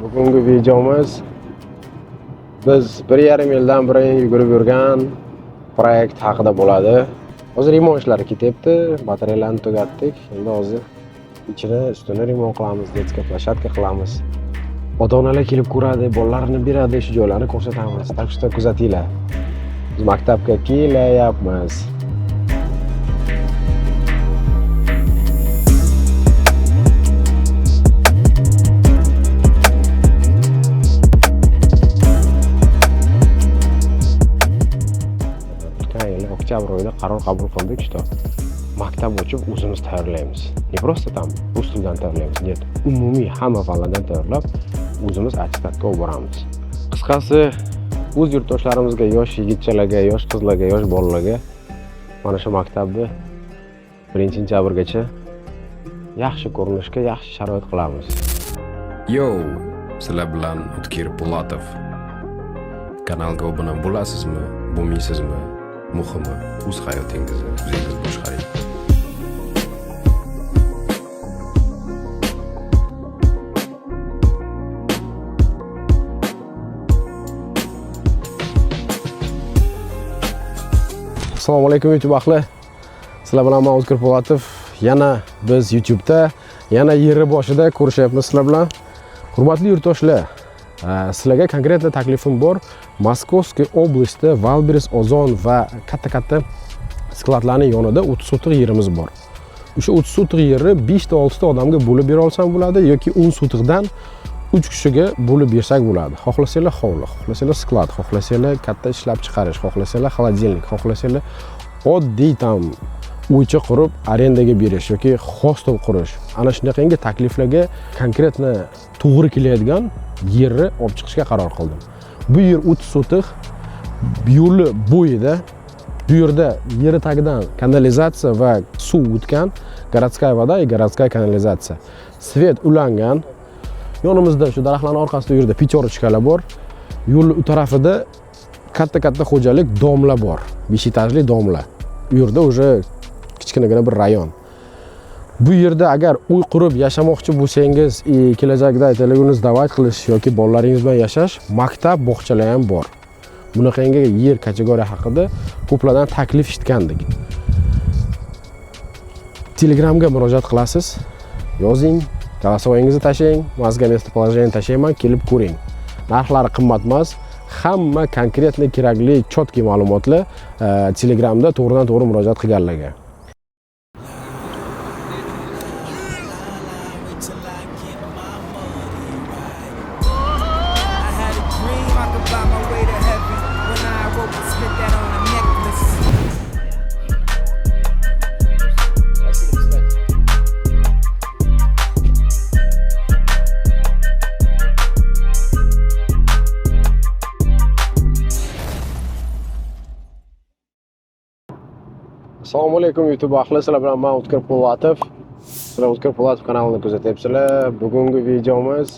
Bugungi videomiz biz 1,5 yildan beri yugurib yurgan proyekt haqida bo'ladi. Hozir remont ishlari ketyapti, batareyalarni tugatdik. Endi hozir ichini ustini remont qilamiz, detska plashatka qilamiz. Ota-onalar kelib ko'radi, bolalarini beradi, shu joylarni ko'rsatamiz. Tak что kuzatinglar. Biz maktabga kelyapmiz. Oktyabr oyida qaror qabul qildik, что maktab ochib o'zimiz tayyorlaymiz. Ne просто там rus tilidan tayyorlaymiz, нет. Umumiy hamma fanlardan tayyorlab o'zimiz attestatka olib boramiz. Qisqasi, o'z yurtdoshlarimizga, yosh yigitchalarga, yosh qizlarga, yosh bolalarga mana shu maktabni 1-sentabrgacha yaxshi ko'rinishga, yaxshi sharoit qilamiz. Yo, sizlar bilan O'tkir Po'latov. Kanalga obuna bo'lasizmi, bo'lmaysizmi? Muhimi, o'z hayotingizni o'zingiz boshqaring. Assalomu alaykum YouTube ahli. Sizlar bilan men O'tkir Po'latov. Yana biz YouTube'da, yana yeri boshida ko'rishyapmiz sizlar bilan. Hurmatli yurtdoshlar, sizlarga konkretno taklifim bor. Moskovskiy oblastida Valberis, Ozon va katta skladlarning yonida 30 sotix yerimiz bor. O'sha 30 sotix yerni 5 ta 6 ta odamga bo'lib bera olsam bo'ladi yoki 10 sotiqdan 3 kishiga bo'lib bersak bo'ladi. Xohlasanglar hovli, xohlasanglar sklad, xohlasanglar katta ishlab chiqarish, xohlasanglar xolodilnik, xohlasanglar oddiy tam uycha qurib arendaga berish yoki hostel qurish. Ana shunaqangi takliflarga konkretno to'g'ri keladigan yerni olib chiqishga qaror qildim. Bu yer 30 sotix yo'li bo'yida. Bu yerda yer tagidan kanalizatsiya va suv o'tgan, городская вода и городская канализация. Svet ulangan. Yonimizda shu daraxtlarning orqasida u yerda pechorочкаlar bor. Yo'l u tarafida katta xo'jalik domla bor. 5 etajli domla. U yerda уже kichkinagina bir rayon. Bu yerda agar uy qurib yashamoqchi bo'lsangiz, kelajakda aytaylik davlat qilish yoki bolalaringiz bilan yashash, maktab, bog'chalar ham bor. Bunaqangi yer kategoriya haqida ko'plardan taklif eshitgandik. Telegramga murojaat qilasiz. Yozing, голосовоyingizni tashlang, mazga местоположение tashlayman, kelib ko'ring. Narxlari qimmat emas. Hamma konkretno kerakli chotki ma'lumotlar Telegramda to'g'ridan-to'g'ri murojaat qilganlarga. Assalomu alaykum YouTube ahli, sizlar bilan men O'tkir Po'latov. Sizlar O'tkir Po'latov kanalini kuzatyapsizlar. Bugungi videomiz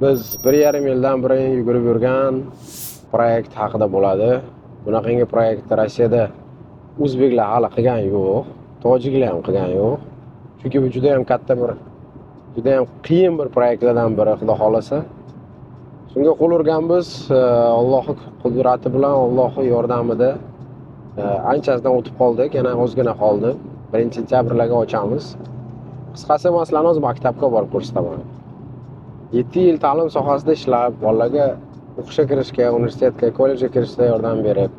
biz 1,5 yildan beri yugurib yurgan proyekt haqida bo'ladi. Bunaqangi proyektni Rossiyada o'zbeklar hali qilgan yo'q, tojiklar ham qilgan yo'q. Chunki bu juda ham katta bir, juda ham qiyin bir proyektlardan biri, xudo xolasa. Shunga qo'l urganmiz, Allohning qudrati bilan, Allohning yordamida anchasidan o'tib qoldik, yana ozgina qoldi. 1-sentabrlarga ochamiz. Qisqasi masalani o'z maktabga borib ko'rsataman. 7 yil ta'lim sohasida ishlab, bolalarga o'qishga kirishga, universitetga, kollejga kirishda yordam berib,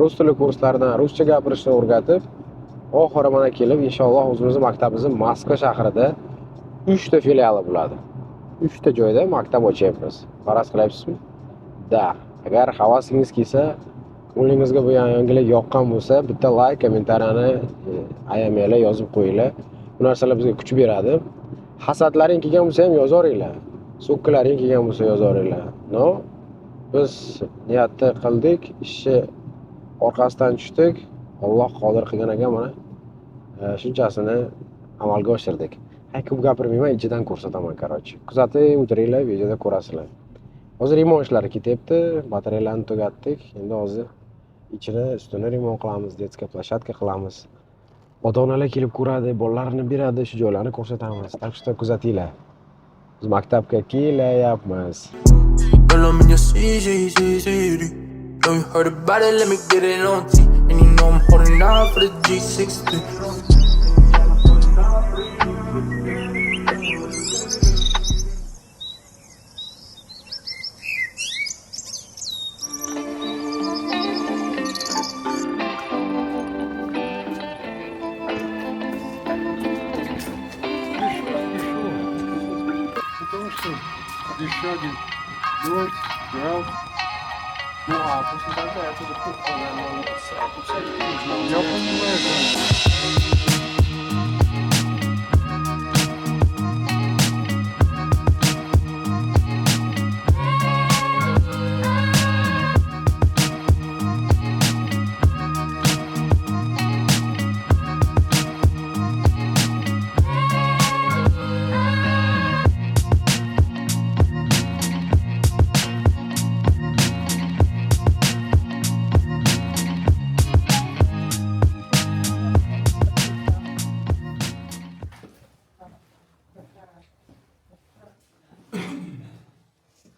rus tili kurslaridan ruscha gapirishni o'rgatib, oxiri mana kelib, inshaalloh o'zimizning maktabimizning Moskva shahrida 3 ta filiali bo'ladi. 3 ta joyda maktab ochyapmiz. Faraz qilyapsizmi? Da. Agar havasingiz kelsa, qo'lingizga bu yangilik yoqqan bo'lsa, bitta like, kommentariyani ayamanglar, yozib qo'yinglar. Bu narsalar bizga kuch beradi. Hasadlaring kelgan bo'lsa ham yozaveringlar. So'kkilaring kelgan bo'lsa yozaveringlar. No, biz niyatni qildik, ishni orqasidan tushdik. Alloh qodir qilgan ekan, mana shunchasini amalga oshirdik. Ko'p gapirmayman, ichidan ko'rsataman, короче. Kuzatib o'tiringlar, videoda ko'rasizlar. Hozir remont ishlari ketyapti, batareyalarni tugatdik. Endi hozir ichini ustini remont qilamiz, detska plashatka qilamiz. Ota-onalar kelib ko'radi, bolalarini beradi, shu joylarni ko'rsatamiz. Tak что kuzatinglar. Biz maktabga kelayapmiz. Girl, I'm in your city. Know you heard about it, let me get it on T. And you know I'm holding out for the G60. Потому что еще один дождь, град. Ну а после дождя я тоже кухню, наверное, я понимаю, да.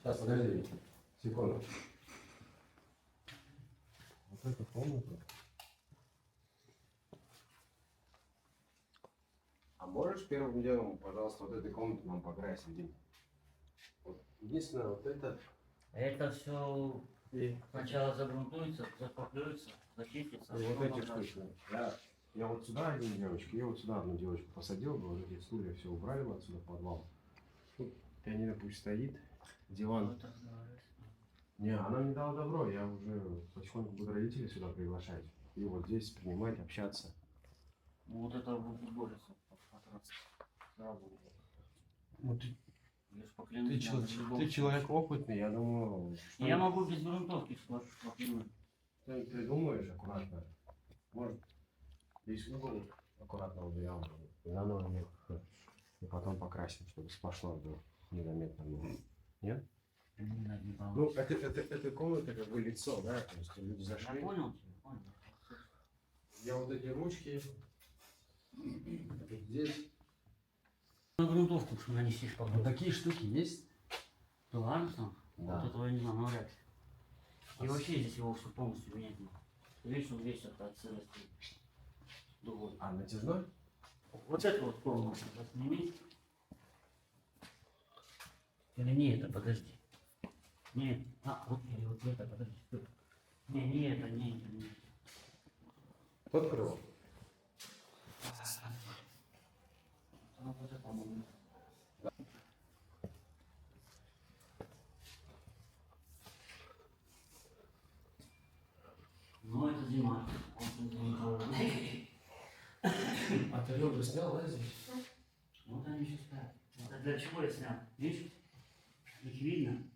Сейчас, подожди, секунду. Вот эту комнату. А можешь первым делом, пожалуйста, вот этой комнаты нам покрасить, Дим? Вот. Единственное, вот это... Это все сначала загрунтуется, запаклюется, зачистится. И вот эти штуки. Я вот сюда одну девочку, я вот сюда одну девочку посадил, бы, вот эти стулья все убрали бы отсюда в подвал. Тут пианино пусть стоит, диван. Не, она мне дала добро, я уже потихоньку буду родителей сюда приглашать. И вот здесь принимать, общаться. Вот это будет борется. Ну, ты Я ж поклянусь, я по-любому. человек опытный, я думаю, что Я могу без грунтовки поклянуть. ты придумаешь аккуратно. Может, здесь угол аккуратно уберем, и заново мне и потом покрасим, чтобы сплошно было незаметно было. Нет? Не Ну, это комната как бы лицо, да? То есть люди Я зашли. понял, понял. Я вот эти ручки здесь. На грунтовку нанесишь Вот попробуй. такие штуки есть? Ладно, там. Да. Вот этого я не знаю, навряд ли. И вообще здесь его все полностью менять надо. Видишь, он весь от целости дугой. А натяжной? Вот это вот полностью сними. Или не это, подожди. Нет, вот или вот это, подожди. Стой. Не это, не это, не это. Тот крыло. Ну, вот это, по-моему. Ну, это зима. Очень зима. А ты ребра снял, да, здесь? Вот они еще стоят. Вот это для чего я снял? Видишь? Их видно.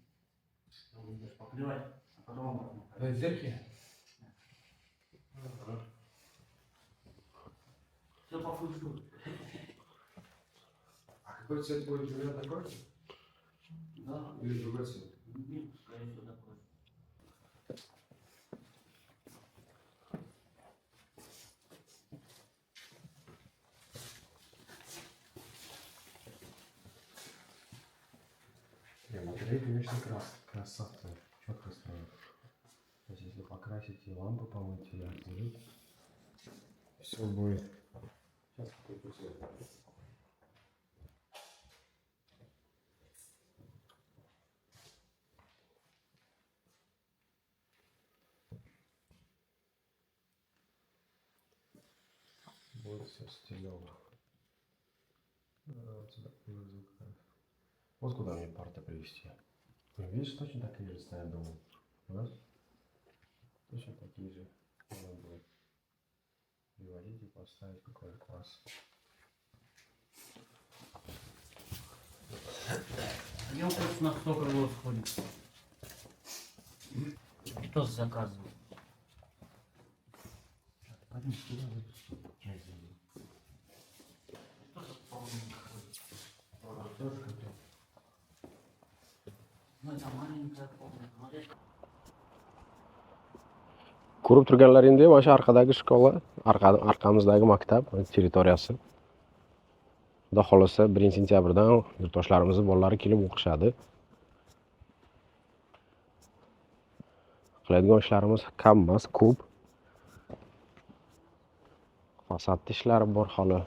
Будешь покрывать, а потом... В дырке? Все по фуджу. А какой цвет будет у меня такой? Да. Или другой цвет? Нет, скорее всего, такой. Батарея, конечно, красавцы. Четко стоит. То есть, если покрасить и лампу помыть, и отделить, все будет. Сейчас какой цвет. Будет все стилево. Вот куда мне парты привезти. Ну, видишь, точно такие же стоят дома. Раз. Точно такие же. Надо будет приводить и поставить, какой класс. Я просто на кто крыло сходит. Кто заказывал? Пойдем сюда, часть заберу. Кто-то полный ходит. Ну это маленькая комната. Ko'rib turganlaringdek, mana shu arkadagi shkola, arqamizdagi maktab territoriyasi. Xudo xolasa 1-sentyabrdan yurtdoshlarimizni bolalari kelib o'qishadi. Qiladigan ishlarimiz kam emas, ko'p. Fasodda ishlari bor hali.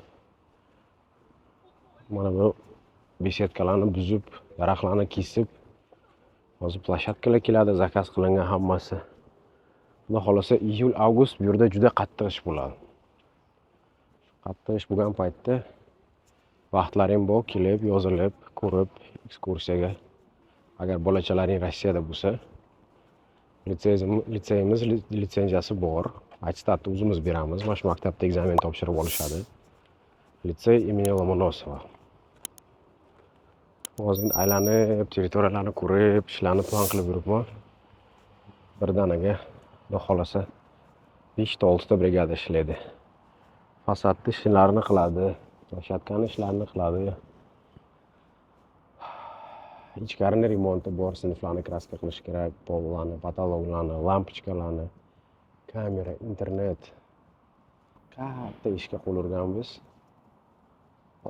Mana bu besetkalarni buzib, daraxtlarni kesib, hozir plashatkalar keladi, zakaz qilingan hammasi. Xudo xolasa iyul-avgust bu yerda juda qattiq ish bo'ladi. Qattiq ish bo'lgan paytda vaqtlaring bor, kelib, yozilib, ko'rib, ekskursiyaga. Agar bolachalaring Rossiyada bo'lsa, litseyimiz litsenziyasi bor. Attestatni o'zimiz beramiz. Mana shu maktabda ekzamen topshirib olishadi. Litsey imeni Lomonosova. Hozir aylanib, territoriyalarni ko'rib, ishlarni plan qilib yuribman. Birdaniga Xudo xolasa 5-6 ta brigada ishlaydi. Fasodda ishlarini qiladi, plashatkani ishlarini qiladi. Ichkarini remonti bor, sinflarni kraska qilish kerak, pollarni, patologlarni, lampochkalarni, kamera, internet. Katta ishga qo'l urganmiz.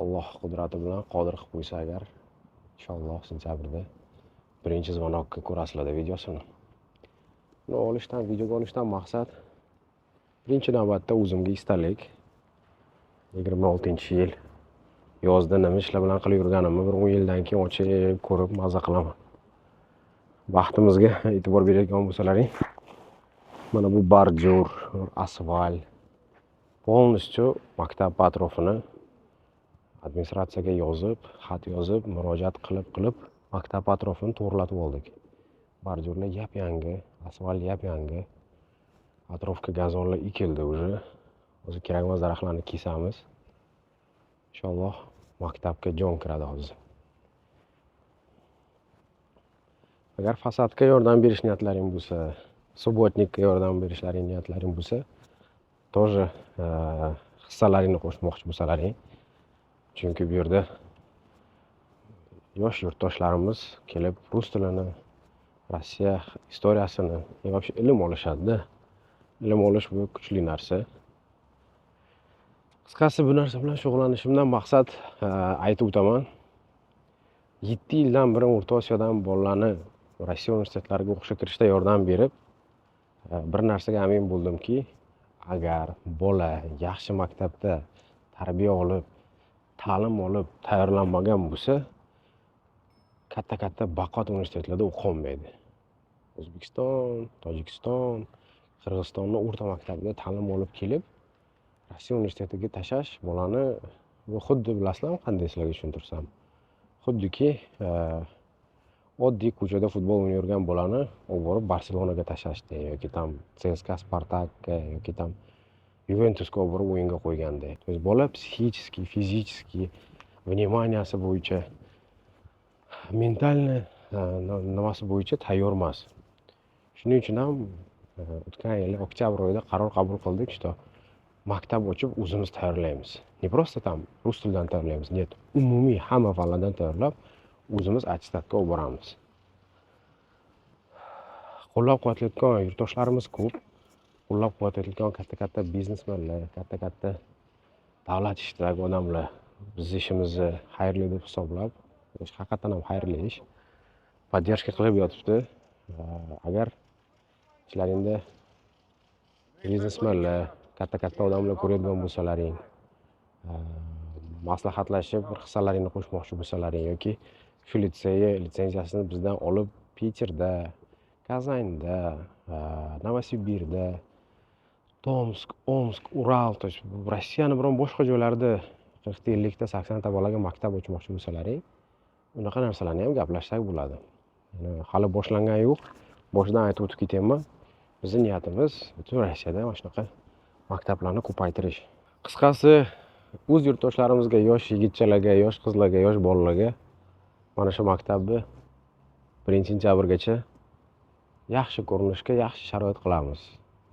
Alloh qudrati bilan qodir qilib qo'ysa agar, inshaalloh sentyabrda birinchi zvonokka ko'rasizlar videosini. Videoga olishdan maqsad birinchi navbatda o'zimga istalik. 26-yil yozda nima ishlar bilan qilib yurganimni bir 10 yildan keyin ochib ko'rib maza qilaman. Vaqtimizga e'tibor beradigan bo'lsalaring, mana bu bordyur, asfalt, polностью maktab atrofini administratsiyaga yozib, xat yozib, murojaat qilib maktab atrofini to'g'irlatib oldik. Bordyurlar yap-yangi, asfalt yap-yangi. Atrofga gazonlar ekildi уже. Hozir kerakmas daraxtlarni kesamiz. Inshaalloh maktabga jon kiradi hozir. Agar fasodga yordam berish niyatlaring bo'lsa, subbotnikka yordam berishlaring niyatlaring bo'lsa, тоже hissalaringni qo'shmoqchi bo'lsalaring. Chunki bu yerda yosh yurtdoshlarimiz kelib rus tilini, Rossiya istoriyasini, yoki ilm olishadi-da. Ilm olish bu kuchli narsa. Qisqasi bu narsa bilan shug'ullanishimdan maqsad aytib o'taman. 7 yildan beri O'rta Osiyodan bolalarni Rossiya universitetlariga o'qishga kirishda yordam berib, bir narsaga amin bo'ldimki, agar bola yaxshi maktabda tarbiya olib, ta'lim olib, tayyorlanmagan bo'lsa, katta baqot universitetlarda o'qiy olmaydi. O'zbekiston, Tojikiston, Qirg'izistonning o'rta maktabida ta'lim olib kelib, Rossiya universitetiga tashlash bolani xuddi bilasizlarmi qanday sizlarga tushuntirsam? Xuddiki oddiy ko'chada futbol o'ynayotgan bolani olib borib Barselonaga tashlashdi yoki tam CSKA, Spartakka yoki tam Juventusga olib borib o'yinga qo'yganda. То есть bola psixически, fizически, vnimaniyasi bo'yicha, mentalni nimasi bo'yicha tayyor emas. Shuning uchun ham o'tgan yil oktyabr oyida qaror qabul qildik, что maktab ochib o'zimiz tayyorlaymiz. Ne просто там rus tilidan tayyorlaymiz, net, umumiy hamma fanlardan tayyorlab o'zimiz attestatga olib boramiz. Qo'llab-quvvatlayotgan yurtdoshlarimiz ko'p. Qo'llab-quvvatlayotgan katta biznesmenlar, katta davlat ishidagi odamlar biz ishimizni xayrli deb hisoblab, haqiqatan ham xayrli ish, podдержка qilib yotibdi. Agar ishlaringda biznesmenlar, katta odamlar ko'radigan bo'lsalaring, maslahatlashib bir hissalaringni qo'shmoqchi bo'lsalaring yoki shu litsenziyasini bizdan olib Peterda, Kazanda, Novosibirda, Tomsk, Omsk, Ural, to есть Rossiyani biron boshqa joylarida 40 50 ta 80 ta bolaga maktab ochmoqchi bo'lsalaring, unaqa narsalarni ham gaplashsak bo'ladi. Yani hali boshlangan yo'q. Boshidan aytib o'tib ketaman. Bizning niyatimiz butun Rossiyada mana shunaqa maktablarni ko'paytirish. Qisqasi, o'z yurtdoshlarimizga, yosh yigitchalarga, yosh qizlarga, yosh bolalarga mana shu maktabni 1-sentyabrgacha yaxshi ko'rinishga, yaxshi sharoit qilamiz.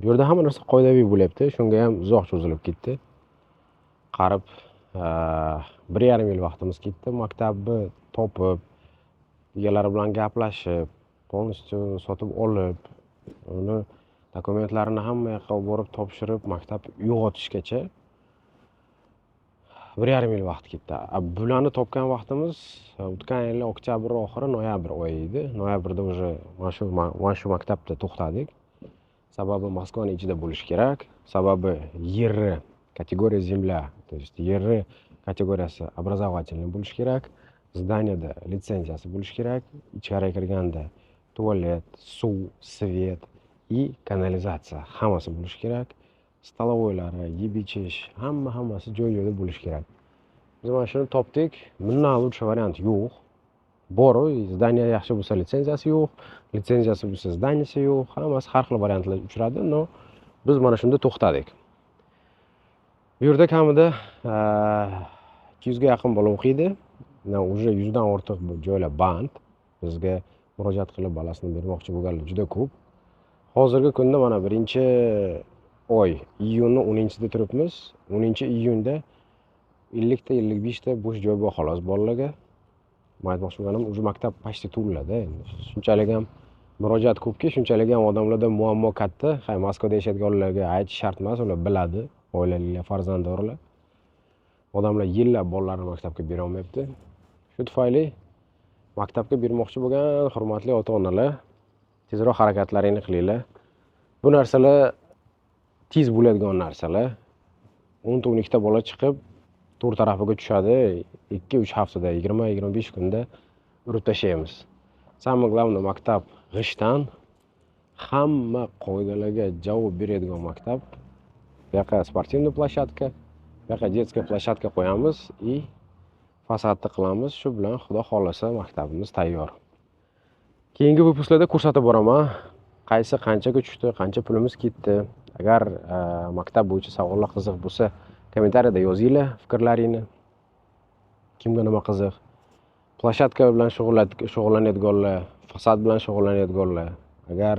Bu yerda hamma narsa qoidaviy bo'lyapti. Shunga ham uzoq cho'zilib ketdi. Qarib 1,5 yil vaqtimiz ketdi. Maktabni topib, egalari bilan gaplashib, polностью sotib olib, uni dokumentlarini hamma yoqqa borib topshirib, maktab uyg'otishgacha 1,5 yil vaqt ketdi. Bularni topgan vaqtimiz o'tgan yil oktyabr oxiri, noyabr oyi edi. Noyabrda уже mana shu maktabda to'xtadik. Sababi Moskvaning ichida bo'lish kerak. Sababi yerni kategoriya земля, то есть yerni kategoriyasi образовательный bo'lish kerak. Zdaniyada litsenziyasi bo'lish kerak. Ichkariga kirganda tualet, suv, svet и kanalizatsiya hammasi bo'lish kerak. Stolovoylari, yeb ichish, hammasi joy-joyda bo'lish kerak. Biz mana shuni topdik. Bundan lучше variant yo'q. Bor, zdaniya yaxshi bo'lsa litsenziyasi yo'q, litsenziyasi bo'lsa zdaniyasi yo'q. Hammasi har xil variantlar uchradi, но biz mana shunda to'xtadik. Bu yerda kamida 200 ga yaqin bola o'qiydi. Уже 100 dan ortiq joylar band. Bizga murojaat qilib balasini bermoqchi bo'lganlar juda ko'p. Hozirgi kunda mana 1-oy, iyunning 10-sida turibmiz. 10-iyunda 50 ta 55 ta bo'sh joy bor xolos bolalarga. Men aytmoqchi bo'lganim, o'zi maktab почти to'ladi endi. Shunchalik ham murojaat ko'pki, shunchalik ham odamlarda muammo katta. Hay, Moskvada yashaydiganlarga aytish shart emas, ular biladi, oilalilar, farzandorlar. Odamlar yillab bolalarini maktabga bera olmayapti. Shu tufayli maktabga bermoqchi bo'lgan hurmatli ota-onalar, tezroq harakatlaringni qilinglar. Bu narsalar tez bo'ladigan narsalar. 10-12 ta bola chiqib, to'rt tarafiga tushadi. 2-3 haftada, 20-25 kunda urib tashlaymiz. Самое главное, maktab g'ishdan hamma qoidalarga javob beradigan maktab. Bu yoqqa sportivniy plashatka, bu yoqqa детская plashatka qo'yamiz и fasadni qilamiz. Shu bilan Xudo xolasa maktabimiz tayyor. Keyingi выпускlarda ko'rsatib boraman. Qaysi qanchaga tushdi, qancha pulimiz ketdi. Agar maktab bo'yicha savollar qiziq bo'lsa, kommentariyada yozinglar fikrlaringni. Kimga nima qiziq? Plashatka bilan shug'ullanadiganlar, fasad bilan shug'ullanadiganlar, agar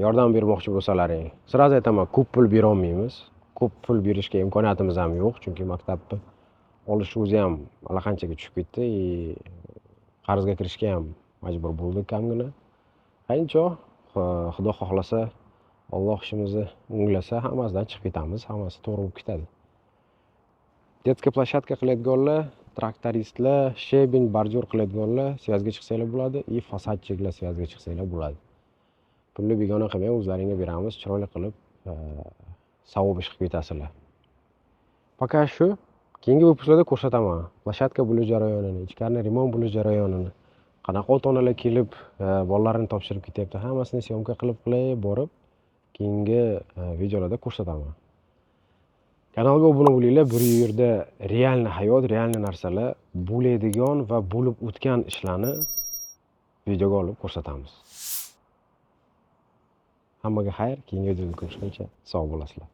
yordam bermoqchi bo'lsalaring, sразу aytaman, ko'p pul bera olmaymiz. Ko'p pul berishga imkoniyatimiz ham yo'q, chunki maktabni olish o'zi ham allaqanchaga tushib ketdi. Qarzga kirishga ham majbur bo'ldik kamgina. Qancha Xudo xohlasa, Alloh ishimizni o'nglasa, hammasidan chiqib ketamiz, hammasi to'g'ri bo'lib ketadi. Детская plashatka qiladiganlar, traktoristlar, shebin, bordyur qiladiganlar svязga chiqsanglar bo'ladi, и fasadchilar svязga chiqsanglar bo'ladi. Pulni begona qilmay o'zlaringga beramiz, chiroyli qilib savob ish qilib ketasizlar. Пока shu, keyingi выпускlarda ko'rsataman. Plashatka bo'lish jarayonini, ichkarida remont bo'lish jarayonini, qanaqa ota-onalar kelib bolalarini topshirib ketyapti, hammasini syomka qilib borib, keyingi videolarda ko'rsataman. Kanalga obuna bo'linglar. Bu yerda realniy hayot, realniy narsalar bo'ladigan va bo'lib o'tgan ishlarni videoga olib ko'rsatamiz. Hammaga xayr, keyingi videoda ko'rishguncha sog' bo'lasizlar.